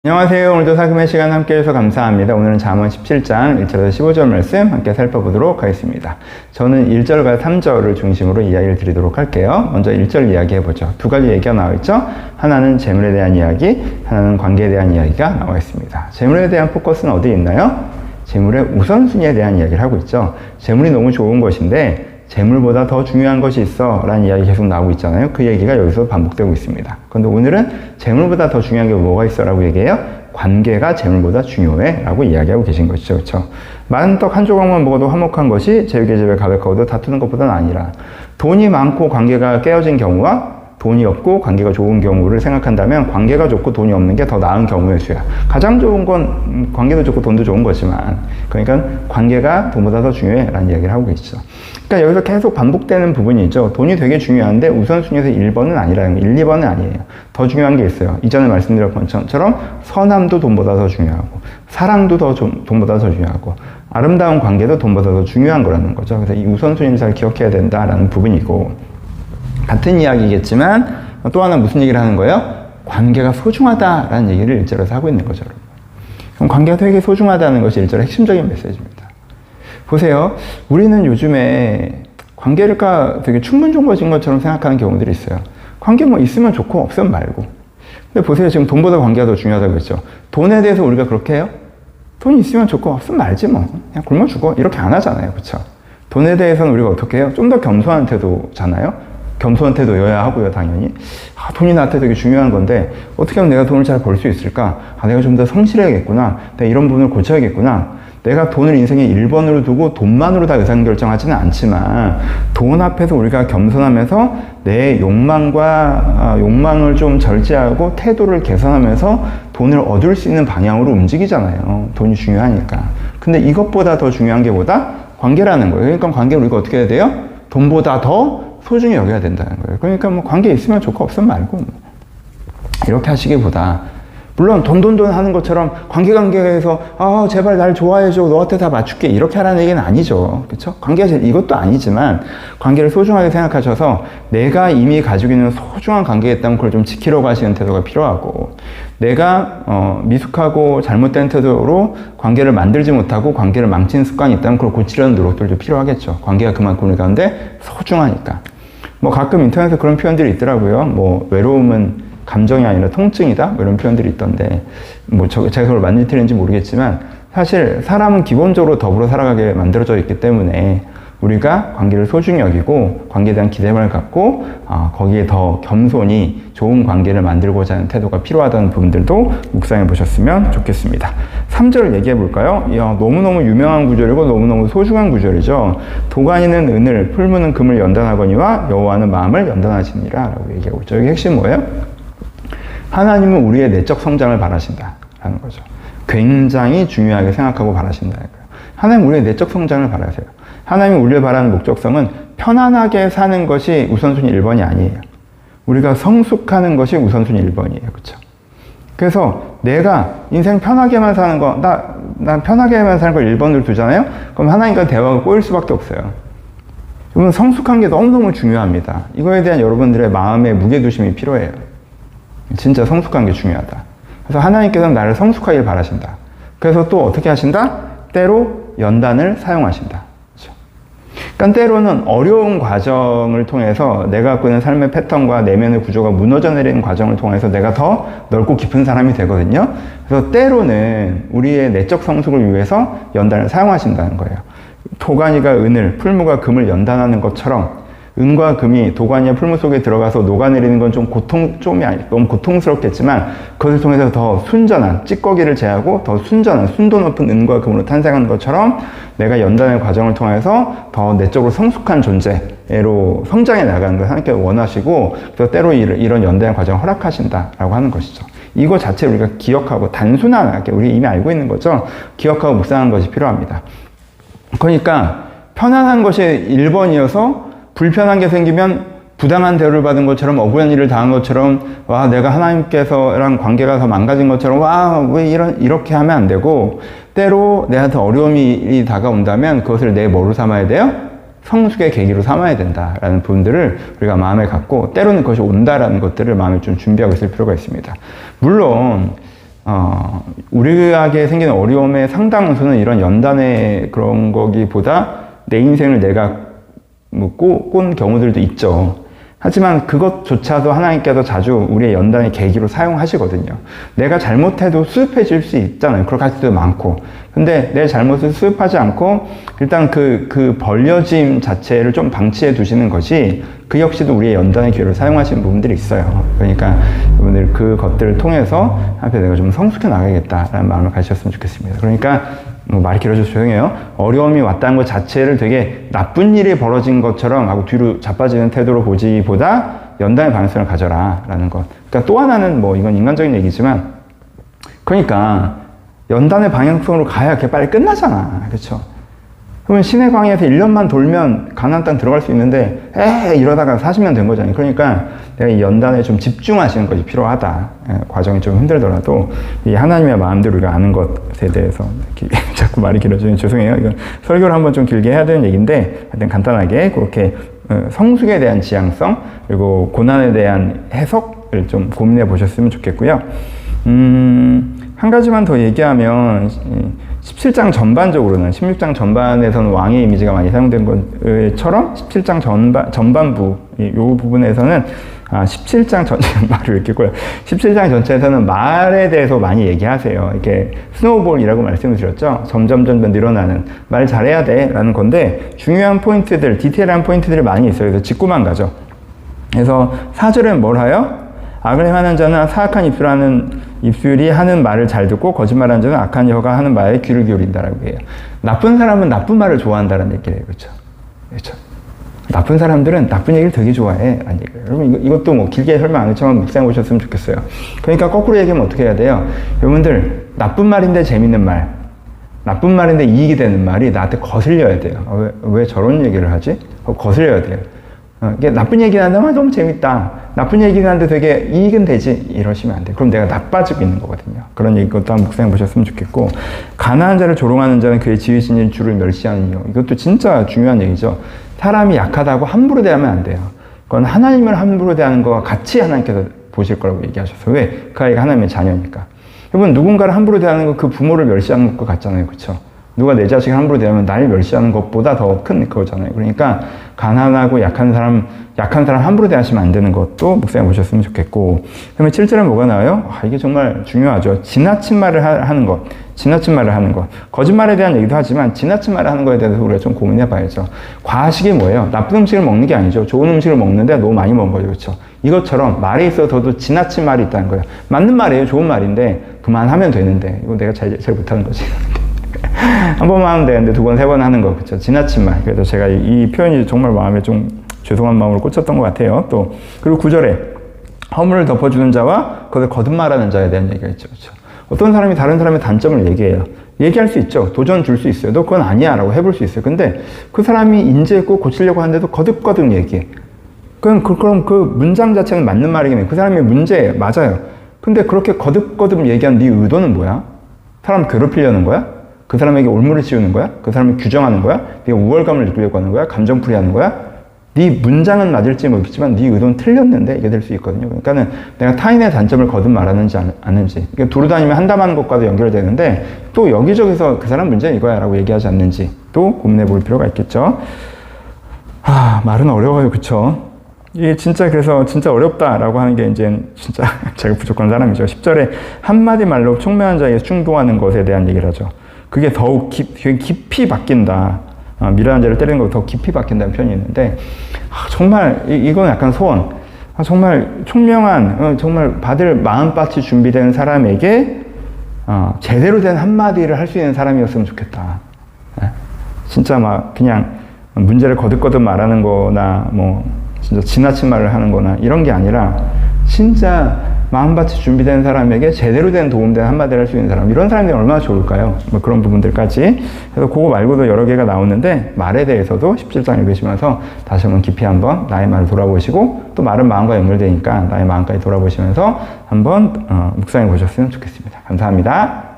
안녕하세요. 오늘도 사금의 시간 함께 해주셔서 감사합니다. 오늘은 잠언 17장 1절에서 15절 말씀 함께 살펴보도록 하겠습니다. 저는 1절과 3절을 중심으로 이야기를 드리도록 할게요. 먼저 1절 이야기해보죠. 두 가지 얘기가 나와 있죠. 하나는 재물에 대한 이야기, 하나는 관계에 대한 이야기가 나와 있습니다. 재물에 대한 포커스는 어디에 있나요? 재물의 우선순위에 대한 이야기를 하고 있죠. 재물이 너무 좋은 것인데 재물보다 더 중요한 것이 있어 라는 이야기 계속 나오고 있잖아요. 그 얘기가 여기서 반복되고 있습니다. 그런데 오늘은 재물보다 더 중요한 게 뭐가 있어 라고 얘기해요? 관계가 재물보다 중요해 라고 이야기하고 계신 것이죠. 그렇죠? 많은 떡 한 조각만 먹어도 화목한 것이 제육의 집에 가득하고도 다투는 것보다는 아니라, 돈이 많고 관계가 깨어진 경우와 돈이 없고 관계가 좋은 경우를 생각한다면 관계가 좋고 돈이 없는 게 더 나은 경우의 수야. 가장 좋은 건 관계도 좋고 돈도 좋은 거지만, 그러니까 관계가 돈보다 더 중요해 라는 이야기를 하고 계시죠. 그러니까 여기서 계속 반복되는 부분이 있죠. 돈이 되게 중요한데 우선순위에서 1번은 아니라는 거, 1, 2번은 아니에요. 더 중요한 게 있어요. 이전에 말씀드렸던 것처럼 선함도 돈보다 더 중요하고, 사랑도 돈보다 더 중요하고, 아름다운 관계도 돈보다 더 중요한 거라는 거죠. 그래서 이 우선순위를 잘 기억해야 된다라는 부분이고, 같은 이야기겠지만 또 하나 무슨 얘기를 하는 거예요? 관계가 소중하다라는 얘기를 1절에서 하고 있는 거죠. 그럼 관계가 되게 소중하다는 것이 1절의 핵심적인 메시지입니다. 보세요. 우리는 요즘에 관계가 되게 충분정보진 것처럼 생각하는 경우들이 있어요. 관계 뭐 있으면 좋고 없으면 말고. 근데 보세요. 지금 돈보다 관계가 더 중요하다고 했죠. 돈에 대해서 우리가 그렇게 해요? 돈이 있으면 좋고 없으면 말지 뭐. 그냥 굶어 죽어. 이렇게 안 하잖아요. 그렇죠? 돈에 대해서는 우리가 어떻게 해요? 좀 더 겸손한 태도잖아요. 겸손한 태도여야 하고요, 당연히. 돈이 나한테 되게 중요한 건데 어떻게 하면 내가 돈을 잘 벌 수 있을까? 내가 좀 더 성실해야겠구나. 내가 이런 부분을 고쳐야겠구나. 내가 돈을 인생의 1번으로 두고 돈만으로 다 의사결정하지는 않지만, 돈 앞에서 우리가 겸손하면서 내 욕망을 좀 절제하고 태도를 개선하면서 돈을 얻을 수 있는 방향으로 움직이잖아요. 돈이 중요하니까. 근데 이것보다 더 중요한 게 뭐다? 관계라는 거예요. 그러니까 관계를 우리가 어떻게 해야 돼요? 돈보다 더 소중히 여겨야 된다는 거예요. 그러니까 뭐 관계 있으면 좋고 없으면 말고 뭐. 이렇게 하시기보다, 물론 돈 하는 것처럼 관계에서 제발 날 좋아해줘, 너한테 다 맞출게, 이렇게 하라는 얘기는 아니죠. 그렇죠? 관계가 이것도 아니지만 관계를 소중하게 생각하셔서 내가 이미 가지고 있는 소중한 관계가 있다면 그걸 좀 지키려고 하시는 태도가 필요하고, 내가 미숙하고 잘못된 태도로 관계를 만들지 못하고 관계를 망치는 습관이 있다면 그걸 고치려는 노력들도 필요하겠죠. 관계가 그만큼 우리 가운데 소중하니까. 뭐 가끔 인터넷에 그런 표현들이 있더라고요. 뭐 외로움은 감정이 아니라 통증이다? 뭐 이런 표현들이 있던데, 뭐 제가 그걸 맞는지 틀린지 모르겠지만, 사실 사람은 기본적으로 더불어 살아가게 만들어져 있기 때문에 우리가 관계를 소중히 여기고 관계에 대한 기대감을 갖고 거기에 더 겸손히 좋은 관계를 만들고자 하는 태도가 필요하다는 부분들도 묵상해 보셨으면 좋겠습니다. 3절 얘기해 볼까요? 너무너무 유명한 구절이고 너무너무 소중한 구절이죠. 도가니는 은을, 풀무는 금을 연단하거니와 여호와는 마음을 연단하시니라 라고 얘기하고 있죠. 여기 핵심 뭐예요? 하나님은 우리의 내적 성장을 바라신다라는 거죠. 굉장히 중요하게 생각하고 바라신다는 거예요. 하나님은 우리의 내적 성장을 바라세요. 하나님이 우리를 바라는 목적성은 편안하게 사는 것이 우선순위 1번이 아니에요. 우리가 성숙하는 것이 우선순위 1번이에요. 그렇죠? 그래서 내가 인생 편하게만 사는 거, 난 편하게만 사는 걸 1번으로 두잖아요? 그럼 하나님과 대화가 꼬일 수밖에 없어요. 여러분, 성숙한 게 너무너무 중요합니다. 이거에 대한 여러분들의 마음의 무게두심이 필요해요. 진짜 성숙한 게 중요하다. 그래서 하나님께서는 나를 성숙하길 바라신다. 그래서 또 어떻게 하신다? 때로 연단을 사용하신다. 그렇죠? 그러니까 때로는 어려운 과정을 통해서 내가 갖고 있는 삶의 패턴과 내면의 구조가 무너져 내리는 과정을 통해서 내가 더 넓고 깊은 사람이 되거든요. 그래서 때로는 우리의 내적 성숙을 위해서 연단을 사용하신다는 거예요. 도가니가 은을, 풀무가 금을 연단하는 것처럼 은과 금이 도가니와 풀무 속에 들어가서 녹아내리는 건 너무 고통스럽겠지만, 그것을 통해서 더 순전한, 찌꺼기를 제하고 더 순전한, 순도 높은 은과 금으로 탄생하는 것처럼 내가 연단의 과정을 통해서 더 내적으로 성숙한 존재로 성장해 나가는 걸 하나님께서 원하시고, 그래서 때로 이런 연단의 과정을 허락하신다라고 하는 것이죠. 이거 자체를 우리가 기억하고, 단순하게 우리 이미 알고 있는 거죠. 기억하고 묵상하는 것이 필요합니다. 그러니까 편안한 것이 1번이어서 불편한 게 생기면 부당한 대우를 받은 것처럼, 억울한 일을 당한 것처럼, 내가 하나님께서랑 관계가 더 망가진 것처럼, 왜 이렇게 하면 안 되고, 때로 내한테 어려움이 다가온다면 그것을 내 뭐로 삼아야 돼요? 성숙의 계기로 삼아야 된다라는 부분들을 우리가 마음에 갖고, 때로는 그것이 온다라는 것들을 마음에 좀 준비하고 있을 필요가 있습니다. 물론 우리에게 생기는 어려움의 상당수는 이런 연단의 그런 거기보다 내 인생을 내가 꼰 경우들도 있죠. 하지만 그것조차도 하나님께서 자주 우리의 연단의 계기로 사용하시거든요. 내가 잘못해도 수습해질 수 있잖아요. 그렇게 할 때도 많고. 근데 내 잘못을 수습하지 않고 일단 그 벌려짐 자체를 좀 방치해 두시는 것이 그 역시도 우리의 연단의 기회로 사용하시는 부분들이 있어요. 그러니까 여러분들 그것들을 통해서 앞에 내가 좀 성숙해 나가야겠다라는 마음을 가지셨으면 좋겠습니다. 그러니까 말이 길어져서 죄송해요. 어려움이 왔다는 것 자체를 되게 나쁜 일이 벌어진 것처럼 하고 뒤로 자빠지는 태도로 보지보다 연단의 방향성을 가져라 라는 것. 그러니까 또 하나는 뭐 이건 인간적인 얘기지만 그러니까 연단의 방향성으로 가야 이렇게 빨리 끝나잖아. 그렇죠? 그러면 신의 광야에서 1년만 돌면 가나안 땅 들어갈 수 있는데 이러다가 40년 된 거잖아요. 그러니까 내가 이 연단에 좀 집중하시는 것이 필요하다. 과정이 좀 힘들더라도 이 하나님의 마음대로 우리가 아는 것에 대해서 자꾸 말이 길어지면 죄송해요. 이건 설교를 한번 좀 길게 해야 되는 얘기인데 하여튼 간단하게 그렇게 성숙에 대한 지향성 그리고 고난에 대한 해석을 좀 고민해 보셨으면 좋겠고요. 한 가지만 더 얘기하면 17장 전반적으로는 16장 전반에서는 왕의 이미지가 많이 사용된 것처럼 17장 전반부 이 부분에서는 17장 전체 말을 읽겠고요. 17장 전체에서는 말에 대해서 많이 얘기하세요. 이렇게 스노우볼이라고 말씀을 드렸죠. 점점 늘어나는 말 잘해야 돼라는 건데 중요한 포인트들, 디테일한 포인트들이 많이 있어요. 그래서 짚고만 가죠. 그래서 4절엔 뭘 하여? 악을 행하는 자는 사악한 입술이 하는 말을 잘 듣고 거짓말하는 자는 악한 혀가 하는 말에 귀를 기울인다라고 해요. 나쁜 사람은 나쁜 말을 좋아한다는 얘기를 해요. 그렇죠? 그렇죠? 나쁜 사람들은 나쁜 얘기를 되게 좋아해. 라는 얘기예요. 여러분 이것도 뭐 길게 설명 안 했지만 묵상해 보셨으면 좋겠어요. 그러니까 거꾸로 얘기하면 어떻게 해야 돼요? 여러분들 나쁜 말인데 재밌는 말, 나쁜 말인데 이익이 되는 말이 나한테 거슬려야 돼요. 왜 저런 얘기를 하지? 거슬려야 돼요. 이게 나쁜 얘기 하는데 너무 재밌다. 나쁜 얘기는 하는데 되게 이익은 되지. 이러시면 안 돼요. 그럼 내가 나빠지고 있는 거거든요. 그런 얘기 것도 한번 묵상해 보셨으면 좋겠고 가난한 자를 조롱하는 자는 그의 지으신 주를 멸시하는 이유. 이것도 진짜 중요한 얘기죠. 사람이 약하다고 함부로 대하면 안 돼요. 그건 하나님을 함부로 대하는 것과 같이 하나님께서 보실 거라고 얘기하셨어요. 왜? 그 아이가 하나님의 자녀니까. 여러분 누군가를 함부로 대하는 거 그 부모를 멸시하는 것과 같잖아요. 그렇죠? 누가 내 자식을 함부로 대하면 날 멸시하는 것보다 더 큰 그거잖아요. 그러니까 가난하고 약한 사람 함부로 대하시면 안 되는 것도 묵상해 보셨으면 좋겠고 그다음에 7절에 뭐가 나와요? 이게 정말 중요하죠. 지나친 말을 하는 것. 거짓말에 대한 얘기도 하지만 지나친 말을 하는 거에 대해서 우리가 좀 고민해 봐야죠. 과식이 뭐예요? 나쁜 음식을 먹는 게 아니죠. 좋은 음식을 먹는데 너무 많이 먹은 거죠. 그렇죠? 이것처럼 말에 있어서도 지나친 말이 있다는 거예요. 맞는 말이에요. 좋은 말인데 그만하면 되는데 이거 내가 잘 못하는 거지. 한 번만 하면 되는데 두 번, 세 번 하는 거, 그쵸? 지나친 말. 그래서 제가 이 표현이 정말 마음에 좀 죄송한 마음으로 꽂혔던 것 같아요. 또, 그리고 9절에 허물을 덮어주는 자와 그것을 거듭말하는 자에 대한 얘기가 있죠. 그쵸? 어떤 사람이 다른 사람의 단점을 얘기해요. 얘기할 수 있죠. 도전 줄 수 있어요. 너 그건 아니야. 라고 해볼 수 있어요. 근데 그 사람이 인지했고 고치려고 하는데도 거듭거듭 얘기해. 그럼 그 문장 자체는 맞는 말이겠네요. 그 사람의 문제예요. 맞아요. 근데 그렇게 거듭거듭 얘기한 네 의도는 뭐야? 사람 괴롭히려는 거야? 그 사람에게 올무를 씌우는 거야? 그 사람을 규정하는 거야? 네가 우월감을 느끼려고 하는 거야? 감정풀이 하는 거야? 네 문장은 맞을지 모르겠지만 네 의도는 틀렸는데 이게 될 수 있거든요. 그러니까는 내가 타인의 단점을 거듭 말하는지 않는지 그러니까 두루 다니며 한담하는 것과도 연결되는데 또 여기저기서 그 사람 문제는 이거야 라고 얘기하지 않는지 또 고민해 볼 필요가 있겠죠. 말은 어려워요. 그쵸? 이게 그래서 진짜 어렵다라고 하는 게 이제 진짜 제가 부족한 사람이죠. 10절에 한마디 말로 총명한 자에게 충동하는 것에 대한 얘기를 하죠. 그게 더욱 깊이 바뀐다. 미련한 자를 때리는 것보다 더 깊이 바뀐다는 표현이 있는데 정말 이건 약간 소원. 정말 총명한 정말 받을 마음밭이 준비된 사람에게 제대로 된 한마디를 할 수 있는 사람이었으면 좋겠다. 진짜 막 그냥 문제를 거듭거듭 말하는 거나 뭐 진짜 지나친 말을 하는 거나 이런 게 아니라 진짜 마음밭이 준비된 사람에게 제대로 된 도움된 한마디를 할 수 있는 사람 이런 사람들이 얼마나 좋을까요? 뭐 그런 부분들까지 그래서 그거 말고도 여러 개가 나오는데 말에 대해서도 17장 읽으시면서 다시 한번 깊이 한번 나의 말을 돌아보시고 또 말은 마음과 연결되니까 나의 마음까지 돌아보시면서 한번 묵상해 보셨으면 좋겠습니다. 감사합니다.